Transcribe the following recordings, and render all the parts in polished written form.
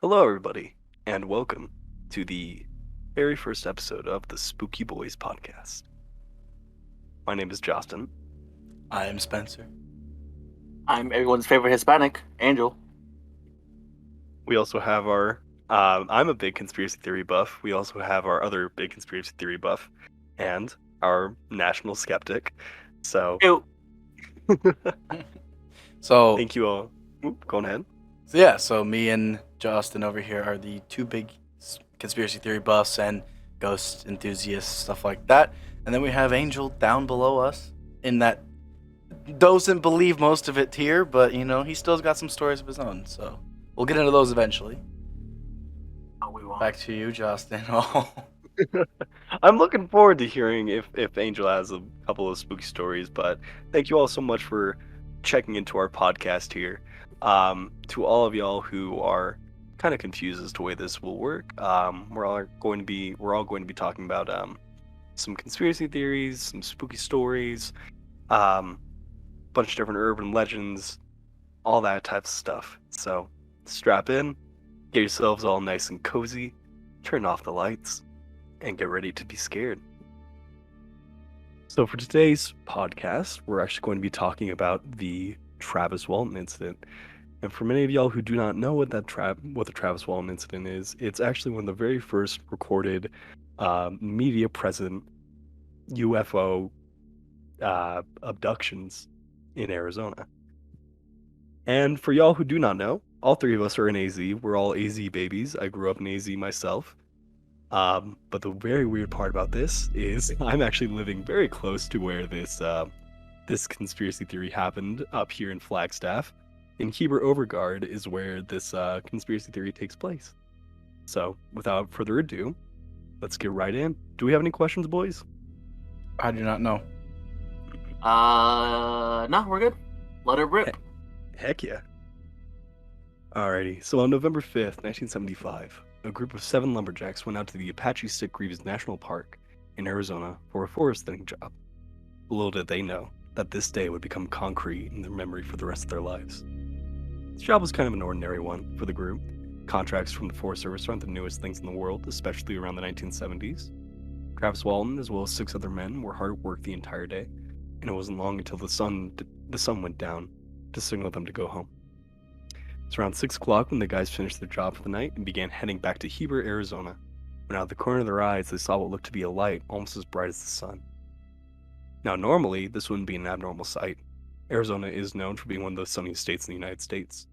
Hello, everybody, and welcome to the very first episode of the Spooki Bois podcast. My name is Justin. I am Spencer. I'm everyone's favorite Hispanic, Angel. We also have I'm a big conspiracy theory buff. We also have our other big conspiracy theory buff and our national skeptic. So, Ew. So, thank you all. Go ahead. so me and Justin over here are the two big conspiracy theory buffs and ghost enthusiasts, stuff like that. And then we have Angel down below us in that doesn't believe most of it tier, but he's still got some stories of his own. So we'll get into those eventually. Oh, we won't. Back to you, Justin. Oh. I'm looking forward to hearing if Angel has a couple of spooky stories, but thank you all so much for checking into our podcast here. To all of y'all who are kind of confused as to the way this will work, we're all going to be talking about some conspiracy theories, some spooky stories, bunch of different urban legends, all that type of stuff. So strap in, get yourselves all nice and cozy, turn off the lights, and get ready to be scared. So for today's podcast, we're actually going to be talking about the Travis Walton incident. And for many of y'all who do not know what the Travis Walton incident is, it's actually one of the very first recorded media present UFO abductions in Arizona. And for y'all who do not know, all three of us are in AZ. We're all AZ babies. I grew up in AZ myself. But the very weird part about this is I'm actually living very close to where this conspiracy theory happened up here in Flagstaff. In Heber Overgaard is where this conspiracy theory takes place. So, without further ado, let's get right in. Do we have any questions, boys? I do not know. No, we're good. Let her rip. Heck yeah. Alrighty, so on November 5th, 1975, a group of 7 lumberjacks went out to the Apache Sitgreaves National Park in Arizona for a forest thinning job. Little did they know that this day would become concrete in their memory for the rest of their lives. This job was kind of an ordinary one for the group. Contracts from the Forest Service aren't the newest things in the world, especially around the 1970s. Travis Walton, as well as 6 other men, were hard at work the entire day, and it wasn't long until the sun went down to signal them to go home. It's around 6 o'clock when the guys finished their job for the night and began heading back to Heber, Arizona, when out of the corner of their eyes they saw what looked to be a light almost as bright as the sun. Now normally, this wouldn't be an abnormal sight. Arizona is known for being one of the sunniest states in the United States,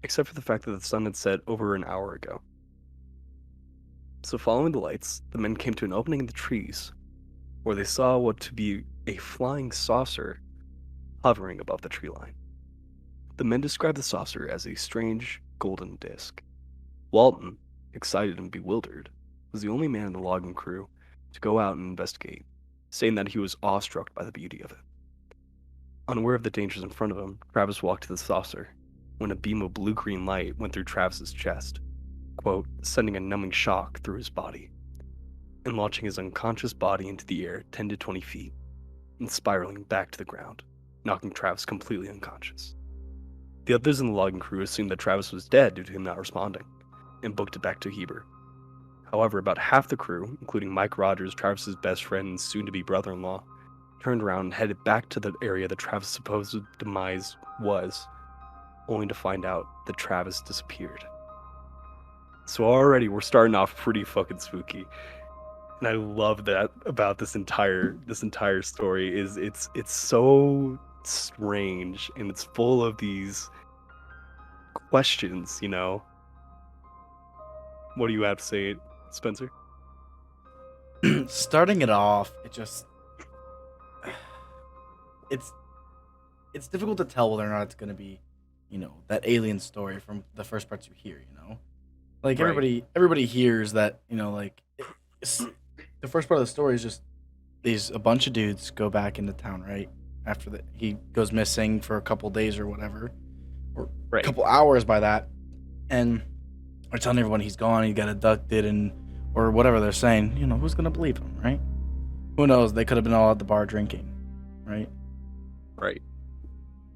except for the fact that the sun had set over an hour ago. So following the lights, the men came to an opening in the trees, where they saw what to be a flying saucer hovering above the tree line. The men described the saucer as a strange golden disc. Walton, excited and bewildered, was the only man in the logging crew to go out and investigate, saying that he was awestruck by the beauty of it. Unaware of the dangers in front of him, Travis walked to the saucer when a beam of blue-green light went through Travis's chest, quote, sending a numbing shock through his body, and launching his unconscious body into the air 10 to 20 feet, and spiraling back to the ground, knocking Travis completely unconscious. The others in the logging crew assumed that Travis was dead due to him not responding, and booked it back to Heber. However, about half the crew, including Mike Rogers, Travis's best friend and soon-to-be brother-in-law, turned around and headed back to the area that Travis' supposed demise was, only to find out that Travis disappeared. So already we're starting off pretty fucking spooky. And I love that about this entire story is it's so strange and it's full of these questions, What do you have to say, Spencer? Starting it off, it's difficult to tell whether or not it's going to be, that alien story from the first parts you hear, Like Right. everybody hears that, the first part of the story is just a bunch of dudes go back into town, right? After that he goes missing for a couple days or whatever, or a Right. couple hours by that, and they're telling everyone he's gone, he got abducted, or whatever they're saying. Who's gonna believe him, right? Who knows? They could have been all at the bar drinking, right? Right.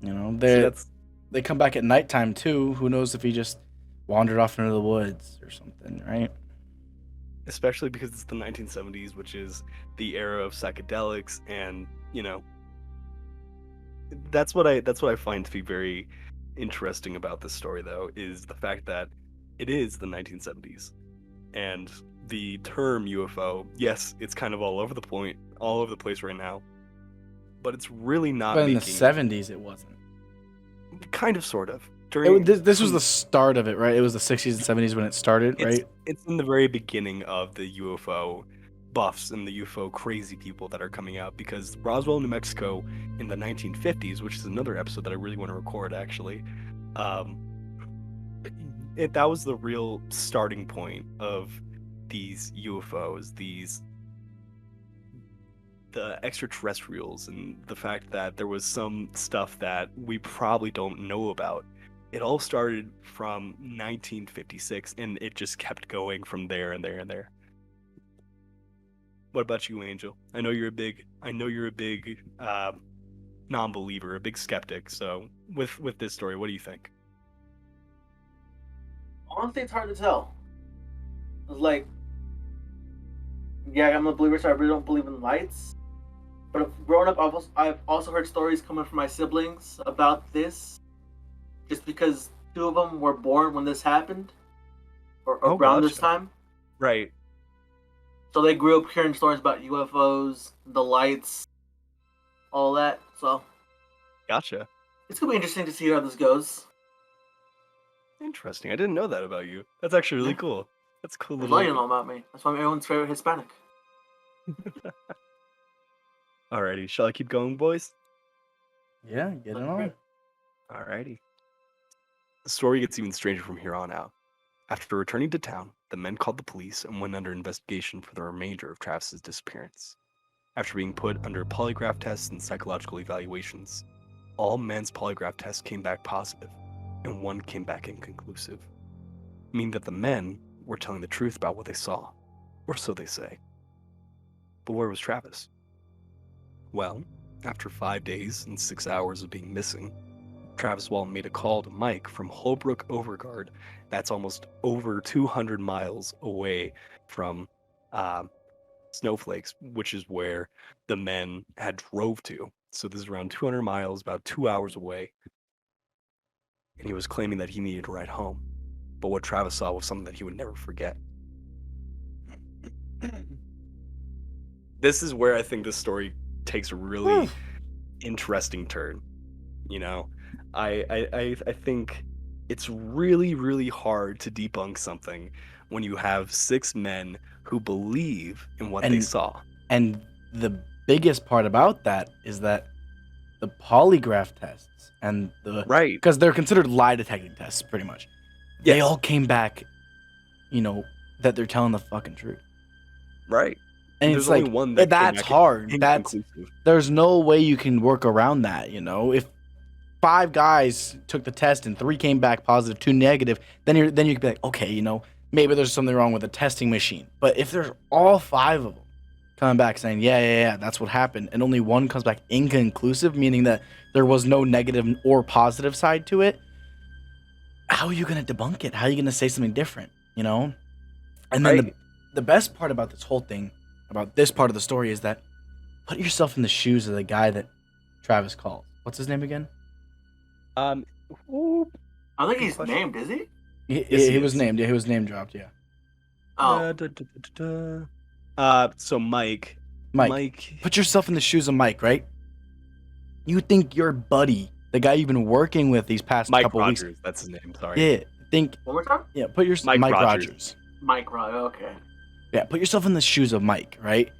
You know, See, they that's they come back at nighttime too. Who knows if he just wandered off into the woods or something, right? Especially because it's the 1970s, which is the era of psychedelics, and that's what I find to be very interesting about this story, though, is the fact that it is the 1970s, and the term UFO, yes, it's kind of all over the place right now, but it's really not. But in the 70s, it wasn't. Kind of, sort of. This was the start of it, right? It was the 60s and 70s when it started, right? It's in the very beginning of the UFO buffs and the UFO crazy people that are coming out, because Roswell, New Mexico in the 1950s, which is another episode that I really want to record actually, that was the real starting point of these UFOs, the extraterrestrials, and the fact that there was some stuff that we probably don't know about. It all started from 1956, and it just kept going from there and there and there. What about you, Angel? I know you're a big non-believer, a big skeptic. So with this story, what do you think? Honestly, it's hard to tell. It's like, yeah, I'm a believer, so I really don't believe in lights. But growing up, I've also heard stories coming from my siblings about this, just because two of them were born when this happened, or around this time. Right. So they grew up hearing stories about UFOs, the lights, all that. So, Gotcha. it's gonna be interesting to see how this goes. Interesting. I didn't know that about you. That's actually really cool. That's a cool That's little. all you know about me. That's why I'm everyone's favorite Hispanic. Alrighty, shall I keep going, boys? Yeah, get it on. Alrighty. The story gets even stranger from here on out. After returning to town, the men called the police and went under investigation for the remainder of Travis's disappearance. After being put under polygraph tests and psychological evaluations, all men's polygraph tests came back positive, and one came back inconclusive, meaning that the men were telling the truth about what they saw, or so they say. But where was Travis? Well, after 5 days and 6 hours of being missing, Travis Walton made a call to Mike from Holbrook Overguard. That's almost over 200 miles away from Snowflakes, which is where the men had drove to. So this is around 200 miles, about 2 hours away. And he was claiming that he needed a ride home. But what Travis saw was something that he would never forget. This is where I think this story takes a really interesting turn. I think it's really, really hard to debunk something when you have 6 men who believe in what they saw. And the biggest part about that is that the polygraph tests and right, because they're considered lie detecting tests, pretty much. Yes. They all came back, that they're telling the fucking truth. Right. And it's like, one that's hard. There's no way you can work around that. If 5 guys took the test and 3 came back positive, 2 negative, then you could be like, okay, maybe there's something wrong with the testing machine. But if there's all 5 of them coming back saying, yeah, that's what happened, and only one comes back inconclusive, meaning that there was no negative or positive side to it, how are you going to debunk it? How are you going to say something different? And then the best part about this whole thing, about this part of the story, is that put yourself in the shoes of the guy that Travis called. What's his name again? I think he's named, is he? He was named. Yeah, he was name dropped. Yeah. Oh. So Mike. Put yourself in the shoes of Mike, right? You think your buddy, the guy you've been working with these past couple Rogers, weeks. That's his name. Sorry. Yeah. Think. One more time. Yeah. Put yourself. Mike Rogers. Mike Rogers. Okay. Yeah. Put yourself in the shoes of Mike, right?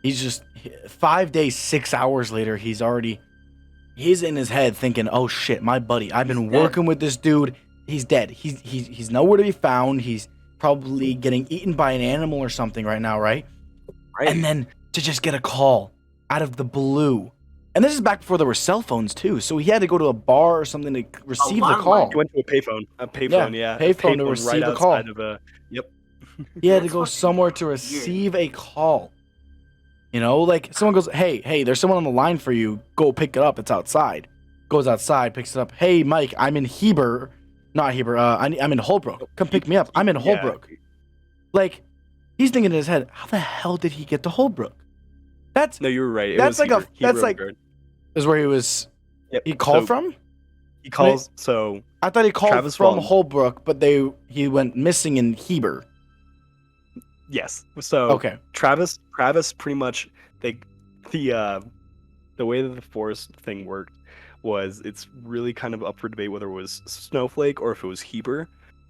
He's just 5 days, 6 hours later. He's in his head thinking, "Oh shit, my buddy. I've been working with this dude. He's dead. He's nowhere to be found. He's probably getting eaten by an animal or something right now, right? And then to just get a call out of the blue. And this is back before there were cell phones too. So he had to go to a bar or something to receive the call. He went to a payphone. Payphone to receive a call. Yep. He had to go somewhere to receive a call. Like someone goes, hey, there's someone on the line for you. Go pick it up. It's outside. Goes outside, picks it up. Hey, Mike, I'm in Heber, Not Heber. I'm in Holbrook. Come pick me up. I'm in Yeah. Holbrook. Like, he's thinking in his head, how the hell did he get to Holbrook? That's No, you were right. It that's was like Heber. a that's Heber like Overguard. is where he was. Yep. He called So from. He calls. So I thought he called Travis from Walton. Holbrook, but he went missing in Heber. yes. So Okay. Travis pretty much the way that the forest thing worked was it's really kind of up for debate whether it was Snowflake or if it was Heber.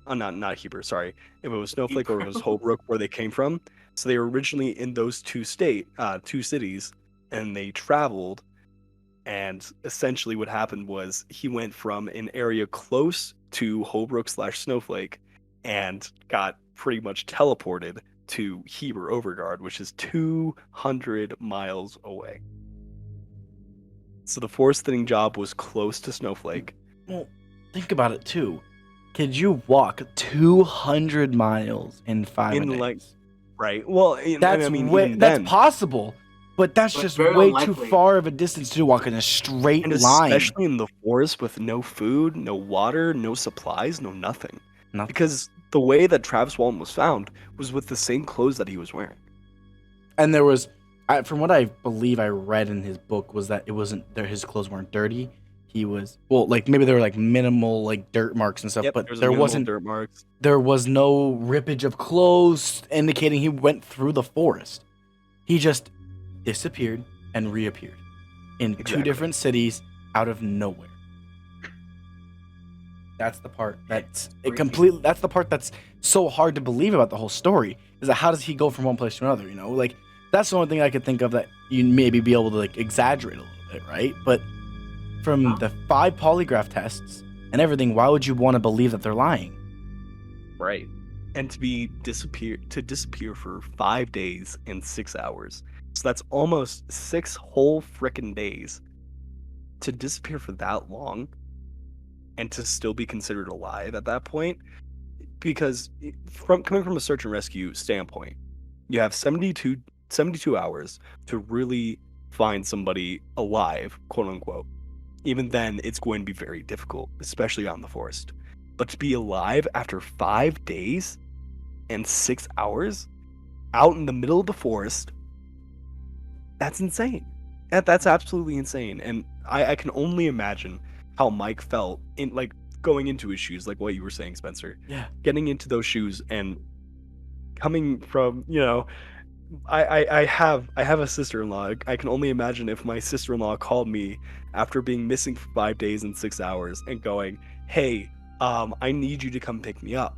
Not Heber, sorry. If it was Snowflake or if it was Holbrook where they came from. So they were originally in those two cities, and they traveled. And essentially what happened was he went from an area close to Holbrook / Snowflake and got pretty much teleported to Heber Overguard, which is 200 miles away. So the forest thinning job was close to Snowflake. Well, think about it too. Could you walk 200 miles in 5 In, days? like, Right. Well, That's I mean, way, even that's then, possible, but that's But just very way too unlikely. far of a distance to walk in a straight and line. especially in the forest with no food, no water, no supplies, no nothing. Nothing. Because the way that Travis Walton was found was with the same clothes that he was wearing. And there was, from what I believe I read in his book, was that it wasn't there. His clothes weren't dirty. He was like maybe there were like minimal like dirt marks and stuff, Yep, but there was there minimal wasn't. dirt marks. There was no rippage of clothes indicating he went through the forest. He just disappeared and reappeared in two Exactly. different cities out of nowhere. That's the part that's that's the part that's so hard to believe about the whole story, is that how does he go from one place to another, you know? Like, that's the only thing I could think of that you maybe be able to like exaggerate a little bit, right? But from the 5 polygraph tests and everything, why would you want to believe that they're lying? Right. And to disappear for 5 days and 6 hours. So that's almost 6 whole frickin' days. To disappear for that long and to still be considered alive at that point, because coming from a search and rescue standpoint, you have 72 hours to really find somebody alive, quote unquote. Even then, it's going to be very difficult, especially out in the forest. But to be alive after 5 days and 6 hours out in the middle of the forest, that's insane. That's absolutely insane. And I can only imagine how Mike felt in like going into his shoes, like what you were saying, Spencer. Yeah. Getting into those shoes and coming from, I have a sister-in-law. I can only imagine if my sister-in-law called me after being missing for 5 days and 6 hours and going, "Hey, I need you to come pick me up,"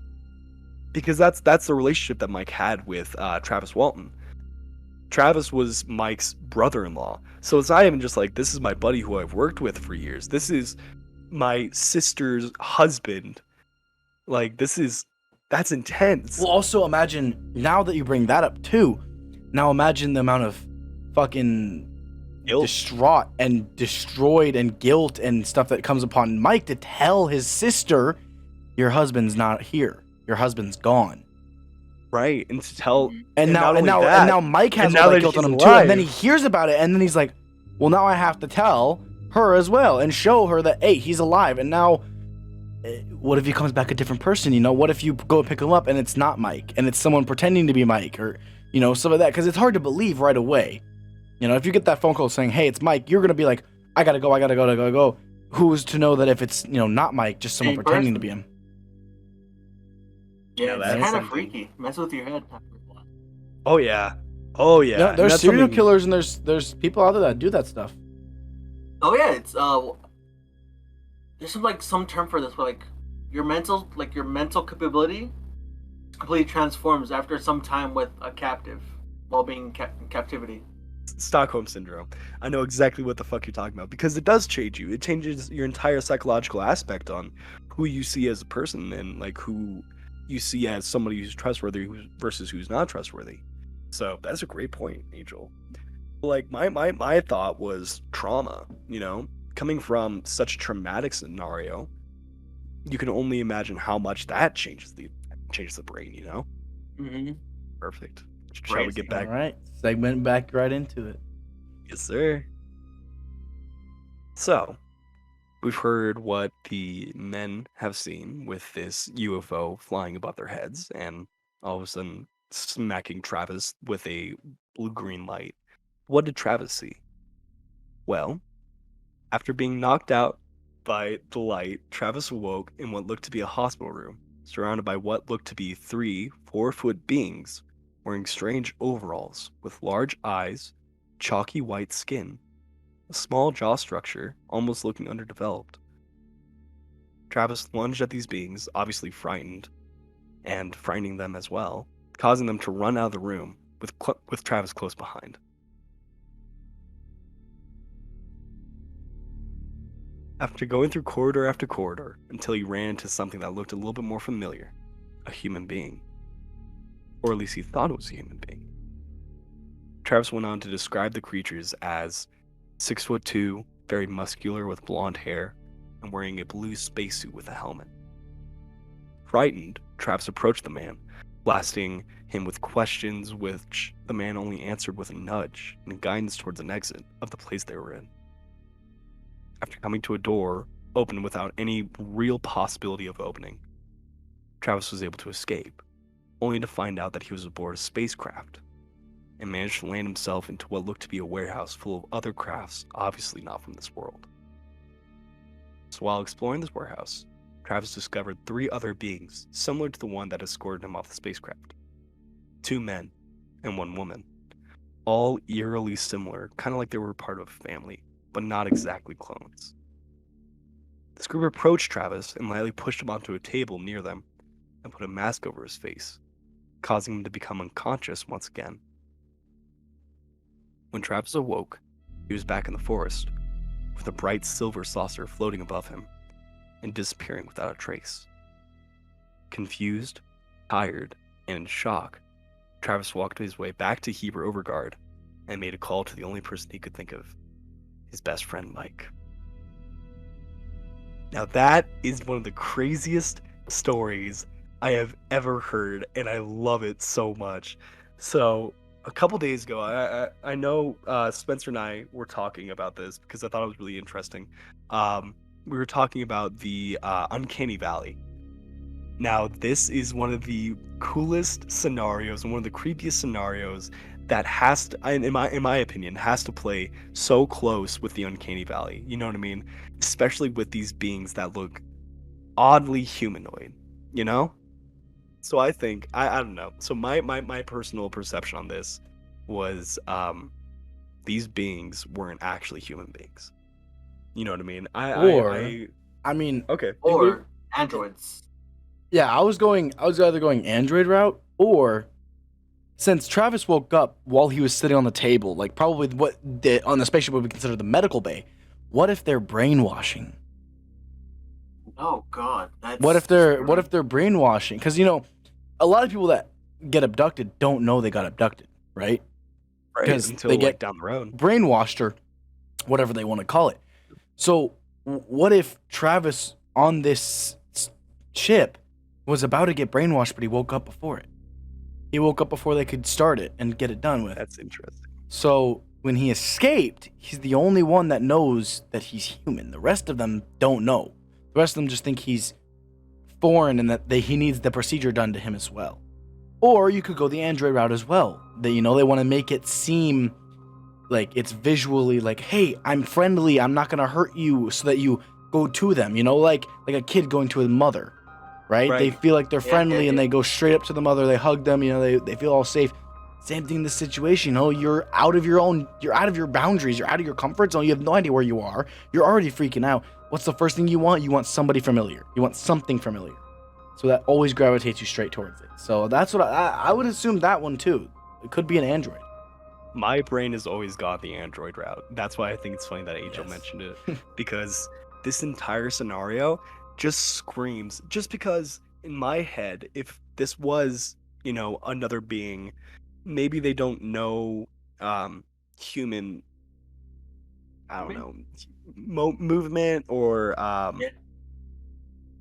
because that's the relationship that Mike had with Travis Walton. Travis was Mike's brother-in-law, so it's not even just like, this is my buddy who I've worked with for years. This is my sister's husband. Like, that's intense. Well, also imagine, now that you bring that up too, now imagine the amount of fucking Guilt. distraught and destroyed and guilt and stuff that comes upon Mike to tell his sister, your husband's not here. Your husband's gone. Right, and to tell, And now not only that, Mike has and all now that that guilt on he's him too. And then he alive. hears about it, and then he's like, well, now I have to tell her as well and show her that, hey, he's alive. And now, what if he comes back a different person? You know, what if you go pick him up and it's not Mike and it's someone pretending to be Mike, or, you know, stuff like that? Because it's hard to believe right away. You know, if you get that phone call saying, hey, it's Mike, you're going to be like, I got to go. Who's to know that if it's, you know, not Mike, just someone Same pretending to person. be him? Yeah, Yeah, it's that's kind of something. freaky. Mess with your head. Oh yeah. Yeah, and there's that's serial something- killers and there's people out there that do that stuff. Oh yeah, it's there's some term for this, where like your mental capability completely transforms after some time with a captive while being in captivity. Stockholm syndrome. I know exactly what the fuck you're talking about, because it does change you. It changes your entire psychological aspect on who you see as a person and like who you see as somebody who's trustworthy versus who's not trustworthy. So that's a great point, Angel. Like my thought was trauma, you know, coming from such a traumatic scenario. You can only imagine how much that changes the brain, you know? Mm-hmm. Perfect. Shall we get back? All right, segment back right into it. Yes, sir. So, We've heard what the men have seen with this UFO flying above their heads and all of a sudden smacking Travis with a blue-green light. What did Travis see? Well, after being knocked out by the light, Travis awoke in what looked to be a hospital room, surrounded by what looked to be 3 4-foot beings wearing strange overalls with large eyes, chalky white skin, a small jaw structure, almost looking underdeveloped. Travis lunged at these beings, obviously frightened, and frightening them as well, causing them to run out of the room with Travis close behind. After going through corridor after corridor until he ran into something that looked a little bit more familiar, a human being. Or at least he thought it was a human being. Travis went on to describe the creatures as 6'2", very muscular with blonde hair, and wearing a blue spacesuit with a helmet. Frightened, Travis approached the man, blasting him with questions which the man only answered with a nudge and guidance towards an exit of the place they were in. After coming to a door open without any real possibility of opening, Travis was able to escape, only to find out that he was aboard a spacecraft and managed to land himself into what looked to be a warehouse full of other crafts obviously not from this world. So while exploring this warehouse, Travis discovered 3 other beings similar to the one that escorted him off the spacecraft. 2 men and 1 woman, all eerily similar, kind of like they were part of a family, but not exactly clones. This group approached Travis and lightly pushed him onto a table near them and put a mask over his face, causing him to become unconscious once again. When Travis awoke, he was back in the forest, with a bright silver saucer floating above him and disappearing without a trace. Confused, tired, and in shock, Travis walked his way back to Heber Overguard and made a call to the only person he could think of, his best friend Mike. Now that is one of the craziest stories I have ever heard, and I love it so much. So a couple days ago, I know Spencer and I were talking about this because I thought it was really interesting. We were talking about the Uncanny Valley. Now this is one of the coolest scenarios and one of the creepiest scenarios that has to, in my opinion, has to play so close with the Uncanny Valley. You know what I mean? Especially with these beings that look oddly humanoid, you know? So I think, I don't know. So my personal perception on this was these beings weren't actually human beings. You know what I mean? I mean, okay. Or androids. yeah, I was either going android route, or since Travis woke up while he was sitting on the table, like probably on the spaceship would be considered the medical bay, what if they're brainwashing? Oh God, that's What if they're brainwashing? Because a lot of people that get abducted don't know they got abducted, right? Right, Because until they like get down the road. brainwashed or whatever they want to call it. So what if Travis on this ship was about to get brainwashed, but he woke up before it? He woke up before they could start it and get it done with. That's interesting. So when he escaped, he's the only one that knows that he's human. The rest of them don't know. The rest of them just think he's foreign and that he needs the procedure done to him as well. Or you could go the android route as well. They want to make it seem like it's visually like, hey, I'm friendly, I'm not gonna hurt you, so that you go to them. Like a kid going to his mother, right? They feel like they're friendly and they go straight up to the mother, they hug them, they feel all safe. Same thing in this situation. You're out of your boundaries, you're out of your comfort zone, you have no idea where you are, you're already freaking out. What's the first thing you want? You want somebody familiar. You want something familiar. So that always gravitates you straight towards it. So that's what I would assume that one too. It could be an android. My brain has always gone the android route. That's why I think it's funny that Angel mentioned it. Because this entire scenario just screams, just because in my head, if this was, another being, maybe they don't know human, I don't know, movement or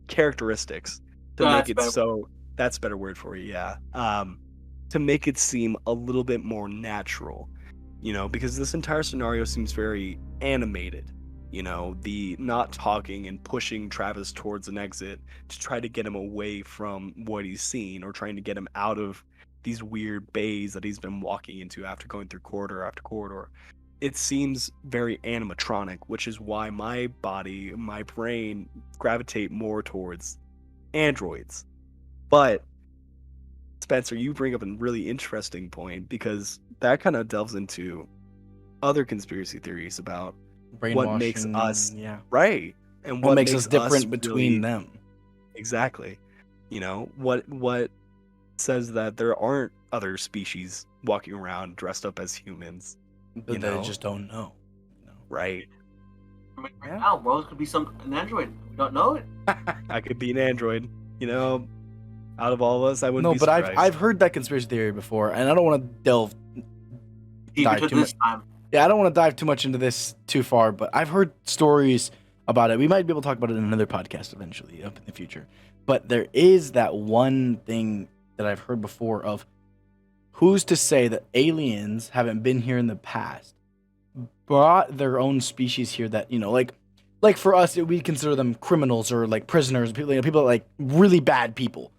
characteristics to make it so, that's a better word for you, yeah. To make it seem a little bit more natural, because this entire scenario seems very animated, You know, the not talking and pushing Travis towards an exit to try to get him away from what he's seen, or trying to get him out of these weird bays that he's been walking into after going through corridor after corridor. It seems very animatronic, which is why my body, my brain gravitate more towards androids. But Spencer, you bring up a really interesting point, because that kind of delves into other conspiracy theories about what makes Brainwashing, us yeah. right, and What makes us different between really, them? exactly. You know, what says that there aren't other species walking around dressed up as humans, you That they know? just don't know. You know? Right. I mean, right Yeah. now, Rose could be an android. We don't know it. I could be an android, you know. Out of all of us, I wouldn't No, be but surprised. I've heard that conspiracy theory before, and I don't want to Deep dive into too this time. Yeah, I don't want to dive too much into this too far, but I've heard stories about it. We might be able to talk about it in another podcast eventually up in the future. But there is that one thing that I've heard before of who's to say that aliens haven't been here in the past, brought their own species here that, you know, like for us, we consider them criminals or like prisoners, people, you know, people like really bad people.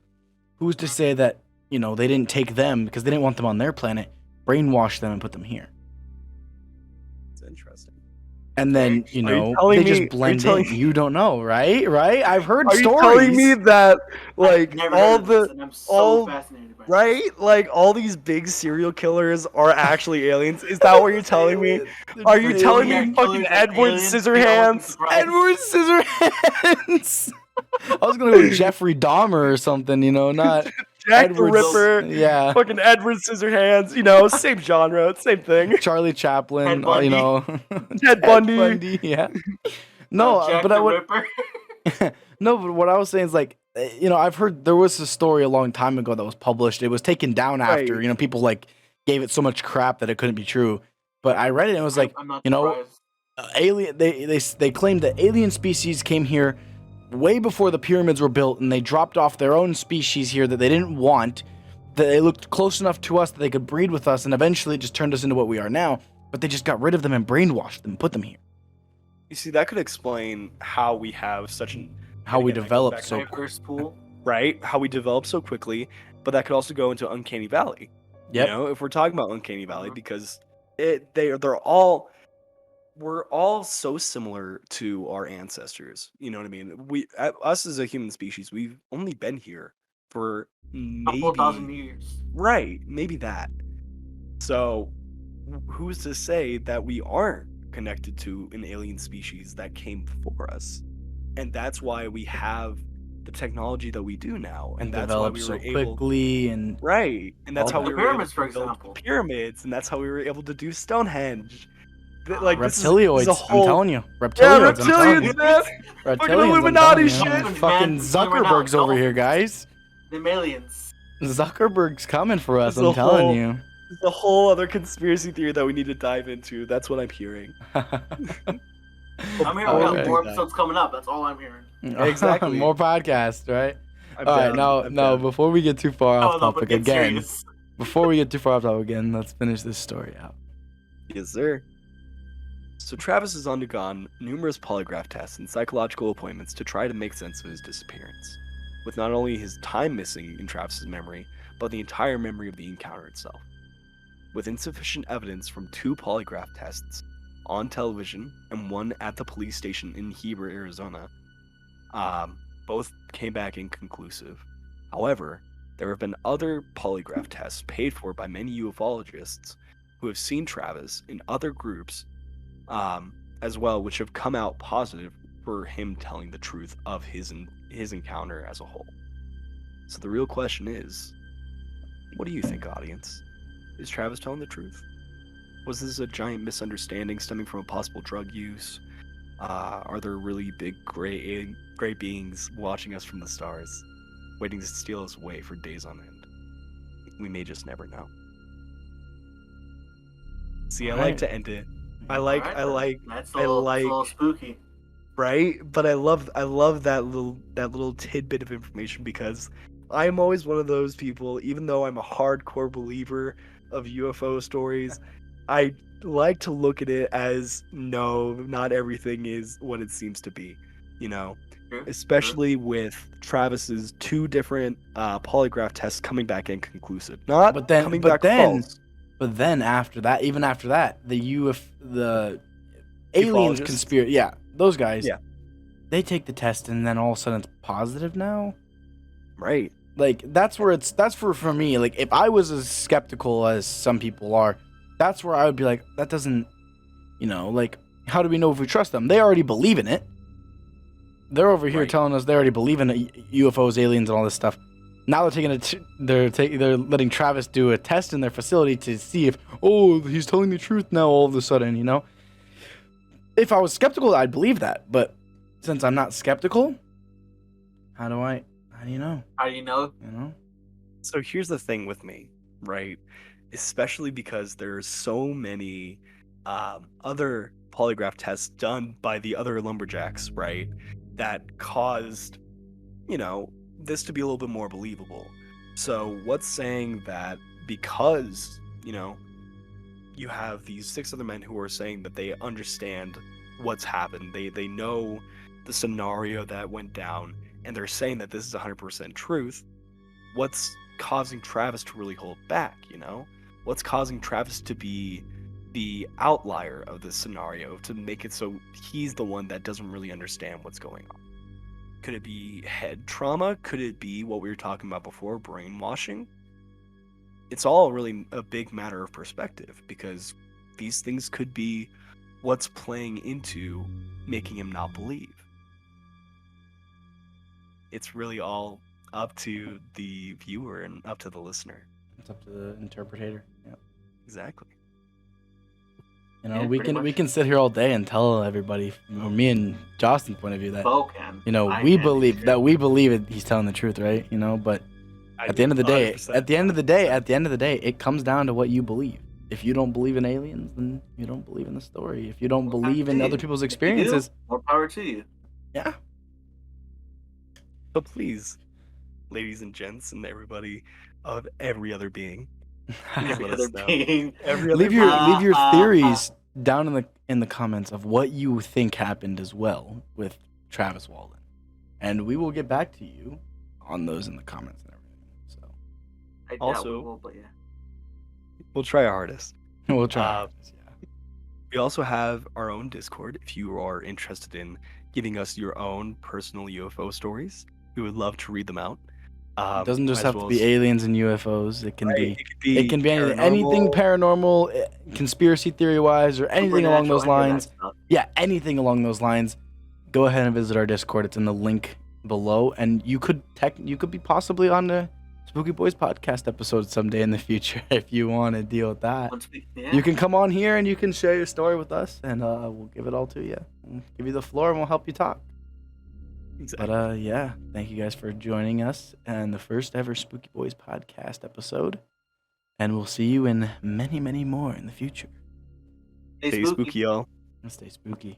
Who's to say that, you know, they didn't take them because they didn't want them on their planet, brainwash them and put them here? It's interesting. And then, you Are you know, telling they me- just are you blend telling in. You don't know, right? Right? I've heard Are you stories. telling me that, like, I've never all heard of this, the and I'm so all fascinated by it. right, like all these big serial killers are actually aliens? Is that what you're telling me? Are you They're telling Zodiac me killers fucking and Edward aliens, you know, I wouldn't be Scissorhands? surprised. Edward Scissorhands. I was gonna go with Jeffrey Dahmer or something, you know, not Jack Edward. the Ripper, Yeah, fucking Edward Scissorhands, you know, same genre, same thing. Charlie Chaplin. Ted Bundy. You know, Ted Bundy. Yeah. No, Jack but the I would. Ripper. No, but what I was saying is like, you know, I've heard there was a story a long time ago that was published. It was taken down after, Right. you know, people like gave it so much crap that it couldn't be true. But I read it and it was like, I'm not you know, surprised. alien. They claimed that alien species came here way before the pyramids were built, and they dropped off their own species here that they didn't want. That they looked close enough to us that they could breed with us, and eventually it just turned us into what we are now. But they just got rid of them and brainwashed them, and put them here. You see, that could explain how we have such an How we again, that goes developed back to so Diverse pool. right, how we develop so quickly, but that could also go into Uncanny Valley. Yep. You know, if we're talking about Uncanny Valley, Mhm. because we're all so similar to our ancestors. You know what I mean? Us as a human species, we've only been here for Couple thousand maybe years. right, maybe that. So, who's to say that we aren't connected to an alien species that came before us? And that's why we have the technology that we do now, and that's why developed we so were able quickly. And right, and that's All how the we were able pyramids, to for build example. pyramids, and that's how we were able to do Stonehenge. Like this is a reptilioids. whole I'm telling you, yeah, reptilioids. I'm telling you. reptilians, man. Fucking Illuminati I'm shit. telling you. Man, Fucking right now, Zuckerberg's over here, dolphins. guys. Them aliens. Zuckerberg's coming for us. It's a I'm telling whole- you. It's a whole other conspiracy theory that we need to dive into. That's what I'm hearing. I'm hearing we got Alright. more episodes coming up. That's all I'm hearing. Exactly. More podcasts, right? I'm All right, down, I'm now down. before we get too far off Oh, no, but topic get again, serious. before we get too far off topic again, let's finish this story out. Yes, sir. So Travis has undergone numerous polygraph tests and psychological appointments to try to make sense of his disappearance, with not only his time missing in Travis's memory, but the entire memory of the encounter itself. With insufficient evidence from 2 polygraph tests on television and 1 at the police station in Heber, Arizona, both came back inconclusive. However, there have been other polygraph tests paid for by many ufologists who have seen Travis in other groups as well, which have come out positive for him telling the truth of his encounter as a whole. So the real question is, what do you think, audience? Is Travis telling the truth? Was this a giant misunderstanding stemming from a possible drug use? Are there really big gray beings watching us from the stars, waiting to steal us away for days on end? We may just never know. See, I like Alright. to end it. I like That's I a little, like- it's a little spooky. right, but I love that little tidbit of information, because I am always one of those people, even though I'm a hardcore believer of UFO stories, I like to look at it as no, not everything is what it seems to be. You know, True. especially with Travis's 2 different polygraph tests coming back inconclusive, not But then, coming but back then, false. but then after that, even after that, the aliens Ufologists? conspiracy, yeah, those guys, Yeah. they take the test and then all of a sudden it's positive now. Right. Like that's for me. Like if I was as skeptical as some people are, that's where I would be like, that doesn't, like how do we know if we trust them? They already believe in it. They're over here Right. telling us they already believe in UFOs, aliens, and all this stuff. Now they're taking they're letting Travis do a test in their facility to see if he's telling the truth now all of a sudden. If I was skeptical, I'd believe that. But since I'm not skeptical, how do you know? How do you know? So here's the thing with me, right? Especially because there's so many other polygraph tests done by the other lumberjacks, right? That caused, this to be a little bit more believable. So what's saying that because, you have these 6 other men who are saying that they understand what's happened, they know the scenario that went down, and they're saying that this is 100% truth, what's causing Travis to really hold back, What's causing Travis to be the outlier of this scenario, to make it so he's the one that doesn't really understand what's going on? Could it be head trauma? Could it be what we were talking about before, brainwashing? It's all really a big matter of perspective, because these things could be what's playing into making him not believe. It's really all up to the viewer and up to the listener. It's up to the interpreter. Yeah. Exactly. Yeah, we pretty can much. sit here all day and tell everybody, or me and Justin's point of view, that Bo can. I we can, believe sure. that we believe it. He's telling the truth, right? But at the end of the day, 100%. at the end of the day, it comes down to what you believe. If you don't believe in aliens, then you don't believe in the story. If you don't believe in other people's If you do, experiences, more power to you. yeah. So please, ladies and gents, and everybody of every other being, please Every let us other know. being. Every other leave your being. leave your theories down in the comments of what you think happened as well with Travis Walton, and we will get back to you on those in the comments and everything. So I doubt Also- we will, but yeah. We'll try our hardest. we'll try. We also have our own Discord. If you are interested in giving us your own personal UFO stories, we would love to read them out. It doesn't just as have well to be as- anything and UFOs. It can Right, be anything paranormal, conspiracy theory wise, or anything along those Supernatural, any of lines. that stuff. Yeah, anything along those lines. Go ahead and visit our Discord. It's in the link below, and you could be possibly on the Spooki Bois podcast episode someday in the future if you want to deal with that. You can come on here and you can share your story with us, and we'll give it all to you. We'll give you the floor and we'll help you talk. Exactly. But yeah, thank you guys for joining us and the first ever Spooki Bois podcast episode, and we'll see you in many, many more in the future. Stay Stay spooky, y'all. And stay spooky.